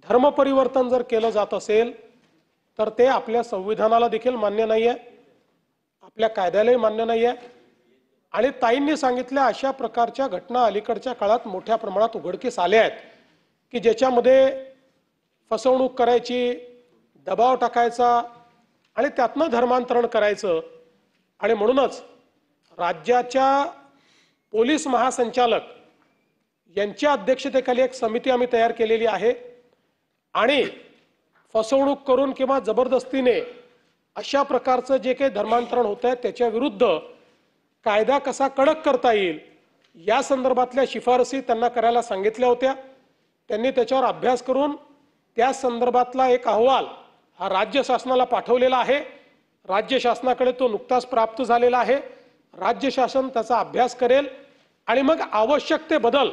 धर्म परिवर्तन जर केलं जात असेल तर ते आपल्या संविधानाला देखील मान्य नाहीये, आपल्या कायद्यालाही मान्य नाहीये। आणि ताईंनी सांगितल्या अशा प्रकारच्या घटना अलीकडच्या काळात मोठ्या प्रमाणात उघडकीस आल्या आहेत की ज्याच्यामध्ये फसवणूक करायची, दबाव टाकायचा आणि त्यातनं धर्मांतरण करायचं। आणि म्हणूनच राज्याच्या पोलीस महासंचालक यांच्या अध्यक्षतेखाली एक समिती आम्ही तयार केलेली आहे आणि फसवणूक करून किंवा जबरदस्तीने अशा प्रकारचं जे काही धर्मांतरण होत आहे त्याच्या विरुद्ध कायदा कसा कडक करता येईल या संदर्भातल्या शिफारसी त्यांना करायला सांगितल्या होत्या। त्यांनी त्याच्यावर अभ्यास करून त्या संदर्भातला एक अहवाल हा राज्य शासनाला पाठवलेला आहे। राज्य शासनाकडे तो नुकताच प्राप्त झालेला आहे। राज्य शासन त्याचा अभ्यास करेल आणि मग आवश्यक ते बदल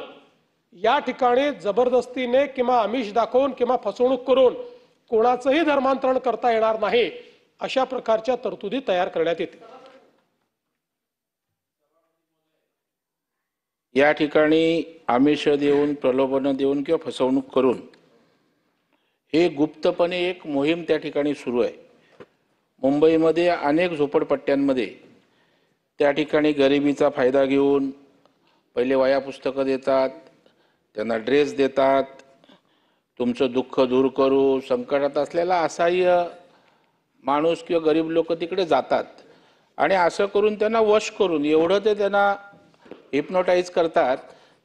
या ठिकाणी जबरदस्तीने किंवा आमिष दाखवून किंवा फसवणूक करून कोणाचंही धर्मांतरण करता येणार नाही अशा प्रकारच्या तरतुदी तयार करण्यात येतील। या ठिकाणी आमिष देऊन, प्रलोभन देऊन किंवा फसवणूक करून हे गुप्तपणे एक मोहीम त्या ठिकाणी सुरू आहे। मुंबईमध्ये अनेक झोपडपट्ट्यांमध्ये त्या ठिकाणी गरिबीचा फायदा घेऊन पहिले वह्या पुस्तकं देतात, त्यांना ड्रेस देतात, तुमचं दुःख दूर करू, संकटात असलेला असहाय्य माणूस किंवा गरीब लोक तिकडे जातात आणि असं करून त्यांना वश करून एवढं ते त्यांना हिप्नोटाईज करतात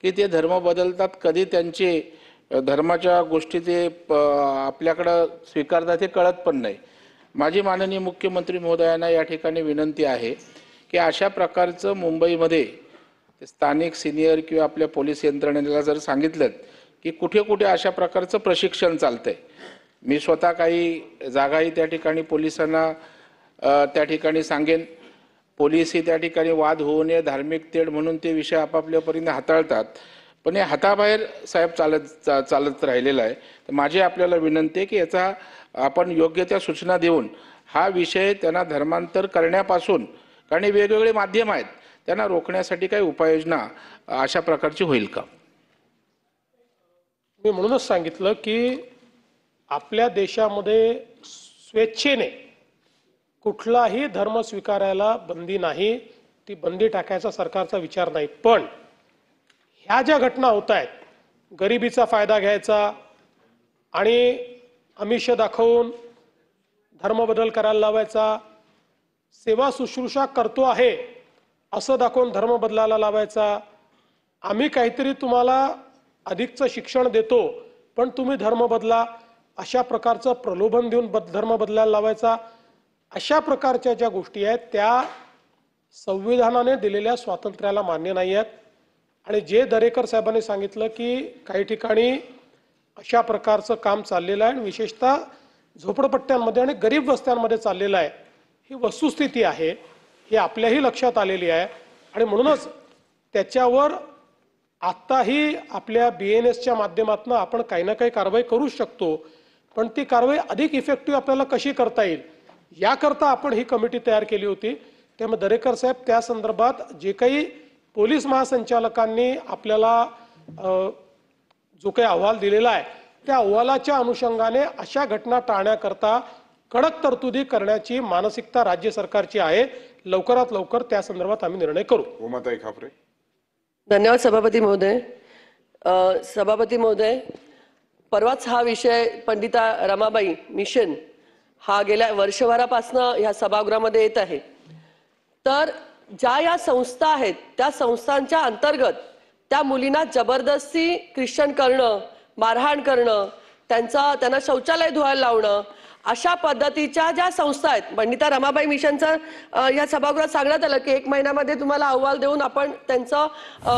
की ते धर्म बदलतात। कधी त्यांचे धर्माच्या गोष्टी ते आपल्याकडं स्वीकारतात हे कळत पण नाही। माझी माननीय मुख्यमंत्री महोदयांना या ठिकाणी विनंती आहे की अशा प्रकारचं मुंबईमध्ये स्थानिक सिनियर किंवा आपल्या पोलीस यंत्रणेला जर सांगितलं की कुठे कुठे अशा प्रकारचं प्रशिक्षण चालतंय, मी स्वतः काही जागाही त्या ठिकाणी पोलिसांना त्या ठिकाणी सांगेन। पोलीसही त्या ठिकाणी वाद होऊ नये, धार्मिक तेढ म्हणून ते विषय आपापल्या परीने हाताळतात, पण हे हाताबाहेर साहेब चालत राहिलेला आहे। तर माझी आपल्याला विनंती आहे की याचा आपण योग्य त्या सूचना देऊन हा विषय त्यांना धर्मांतर करण्यापासून, कारण वेगवेगळे माध्यम आहेत, त्यांना रोखण्यासाठी काही उपाययोजना अशा प्रकारची होईल का? मी म्हणूनच सांगितलं की आपल्या देशामध्ये स्वेच्छेने कुठलाही धर्म स्वीकारायला बंदी नाही, ती बंदी टाकायचा सरकारचा विचार नाही। पण ह्या ज्या घटना होत आहेत, गरिबीचा फायदा घ्यायचा आणि आमिष दाखवून धर्म बदल करायला लावायचा, सेवा शुश्रूषा करतो आहे असं दाखवून धर्म बदलायला लावायचा, आम्ही काहीतरी तुम्हाला अधिकचं शिक्षण देतो पण तुम्ही धर्म बदला, अशा प्रकारचं प्रलोभन देऊन धर्म बदलायला लावायचा, अशा प्रकारच्या ज्या गोष्टी आहेत त्या संविधानाने दिलेल्या स्वातंत्र्याला मान्य नाही आहेत। आणि जे दरेकर साहेबांनी सांगितलं की काही ठिकाणी अशा प्रकारचं काम चाललेलं आहे आणि विशेषतः झोपडपट्ट्यांमध्ये आणि गरीब वस्त्यांमध्ये चाललेलं आहे, ही वस्तुस्थिती आहे, ही आपल्याही लक्षात आलेली आहे। आणि म्हणूनच त्याच्यावर आत्ताही आपल्या BNSच्या माध्यमातून आपण काही ना काही कारवाई करू शकतो, पण ती कारवाई अधिक इफेक्टिव्ह आपल्याला कशी करता येईल याकरता आपण ही कमिटी तयार केली होती। त्यामुळे दरेकर साहेब त्या संदर्भात जे काही पोलीस महासंचालकांनी आपल्याला जो काही अहवाल दिलेला आहे त्या अहवालाच्या अनुषंगाने अशा घटना टाळण्याकरता कडक तरतुदी करण्याची मानसिकता राज्य सरकारची आहे। लवकरात लवकर त्या संदर्भात आम्ही निर्णय करू। उमाताई खापरे। धन्यवाद सभापती महोदय। सभापती महोदय, परवाच हा विषय पंडिता रमाबाई मिशन हा गेल्या वर्षभरापासून ह्या सभागृहामध्ये येत आहे। तर ज्या या संस्था आहेत त्या संस्थांच्या अंतर्गत त्या मुलींना जबरदस्ती ख्रिश्चन करणं, मारहाण करणं, त्यांना शौचालय धुवायला लावणं, अशा पद्धतीच्या ज्या संस्था आहेत, पंडिता रमाबाई मिशनचं या सभागृहात सांगण्यात आलं की 1 महिन्यामध्ये तुम्हाला अहवाल देऊन आपण त्यांचं